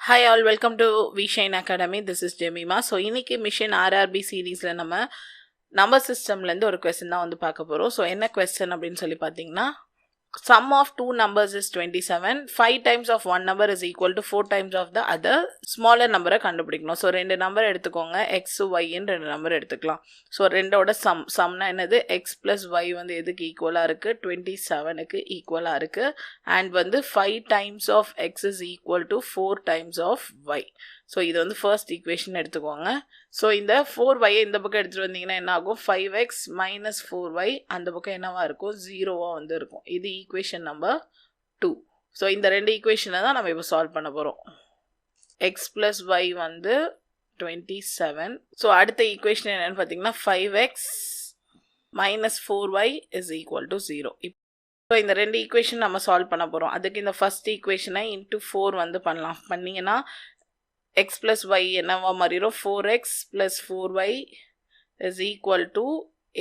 Hi all, welcome to Vshine Academy. This is Jemima. So இன்னைக்கு mission RRB சீரீஸ்ல நம்ம number சிஸ்டம்ல இருந்து ஒரு क्वेश्चन தான் வந்து பார்க்க போறோம். ஸோ என்ன क्वेश्चन அப்படின்னு சொல்லி பார்த்தீங்கன்னா, sum of two numbers is 27. 5 times of one number is equal to 4 times of the other smaller number கண்டுபிடிக்கணும். ஸோ ரெண்டு நம்பர் எடுத்துக்கோங்க, எக்ஸ் ஒய்ன்னு ரெண்டு நம்பர் எடுத்துக்கலாம். ஸோ ரெண்டோட சம்னா என்னது, எக்ஸ் ப்ளஸ் ஒய் வந்து எதுக்கு ஈக்குவலாக இருக்குது, 27க்கு ஈக்குவலாக இருக்குது. அண்ட் வந்து 5 times of x is equal to 4 times of y. So இது வந்து ஃபர்ஸ்ட் ஈக்குவேஷன் எடுத்துக்கோங்க. ஸோ இந்த 4y இந்த பக்கம் எடுத்துகிட்டு வந்தீங்கன்னா என்ன ஆகும், 5x minus 4y அந்த பக்கம் என்னவா இருக்கும், 0வாக வந்து இருக்கும். இது ஈக்குவேஷன் நம்பர் 2. ஸோ இந்த ரெண்டு ஈக்குவேஷனை தான் நம்ம இப்போ சால்வ் பண்ண போகிறோம். எக்ஸ் ப்ளஸ் ஒய் வந்து 27. ஸோ அடுத்த ஈக்குவேஷன் என்னென்னு பார்த்தீங்கன்னா 5x minus 4y is equal to 0. So இந்த ரெண்டு ஈக்குவேஷன் நம்ம சால்வ் பண்ண போகிறோம். அதுக்கு இந்த ஃபர்ஸ்ட் ஈக்குவேஷனை இன்ட்டு 4 வந்து பண்ணலாம். பண்ணிங்கன்னா x plus y என்னவா மாறிடும், 4x plus 4y is equal to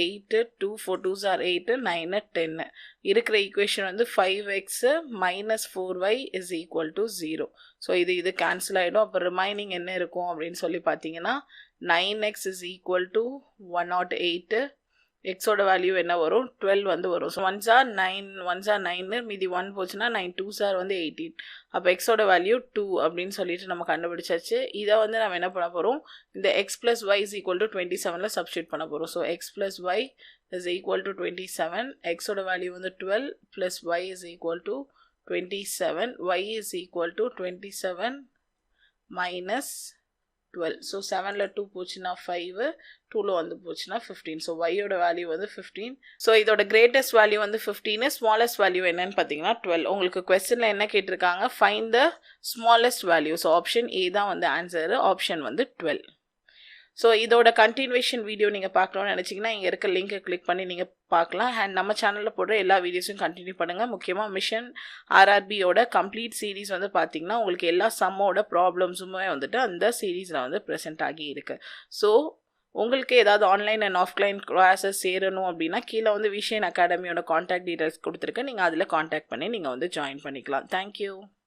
8, 2 4 2s are 8, 9 10. இருக்கிற ஈக்குவேஷன் வந்து 5x minus 4y is equal to 0. So இது கேன்சல் ஆகிடும். அப்போ ரிமைனிங் என்ன இருக்கும் அப்படின்னு சொல்லி பார்த்தீங்கன்னா 9x is equal to 108. எக்ஸோட வேல்யூ என்ன வரும், 12 வந்து வரும். ஸோ 1s are 9 மீதி 1 போச்சுன்னா 9 2s are வந்து 18. அப்போ எக்ஸோட வேல்யூ 2 அப்படின்னு சொல்லிட்டு நம்ம கண்டுபிடிச்சாச்சு. இதை வந்து நம்ம என்ன பண்ண போகிறோம், இந்த X plus Y is equal to 27ல் சப்ஸ்டியூட் பண்ண போகிறோம். So X plus Y is equal to 27. எக்ஸோட வேல்யூ வந்து 12 plus Y is equal to 27. Y is equal to 27 minus 12. So 7ல் 2 போச்சுன்னா 5, 2ல் வந்து போச்சுன்னா 15. ஸோ ஒய்யோட வேல்யூ வந்து 15. ஸோ இதோட கிரேட்டஸ்ட் வேல்யூ வந்து 15, ஸ்மாலஸ்ட் வேல்யூ என்னன்னு பார்த்தீங்கன்னா 12. உங்களுக்கு கொஸ்டினில் என்ன கேட்டிருக்காங்க, find the smallest value. So option A தான் வந்து ஆன்சரு, ஆப்ஷன் வந்து 12. ஸோ இதோட கண்டினியூவேஷன் வீடியோ நீங்கள் பார்க்கணும்னு நினச்சிங்கன்னா இங்கே இருக்க லிங்கை கிளிக் பண்ணி நீங்கள் பார்க்கலாம். அண்ட் நம்ம சேனலில் போடுற எல்லா வீடியோஸையும் கண்டினியூ பண்ணுங்கள். முக்கியமாக மிஷன் RRBயோட கம்ப்ளீட் சீரீஸ் வந்து பார்த்தீங்கன்னா உங்களுக்கு எல்லா சம்மோட ப்ராப்ளம்ஸுமே வந்துட்டு அந்த சீரீஸில் வந்து ப்ரெசென்ட் ஆகி இருக்குது. ஸோ உங்களுக்கு ஏதாவது ஆன்லைன் அண்ட் ஆஃப்லைன் கிளாஸஸ் சேரணும் அப்படின்னா கீழே வந்து விஷன் அகாடமியோட காண்டாக்ட் டீட்டெயில்ஸ் கொடுத்துருக்கேன். நீங்கள் அதில் காண்டாக்ட் பண்ணி நீங்கள் வந்து ஜாயின் பண்ணிக்கலாம். தேங்க்யூ.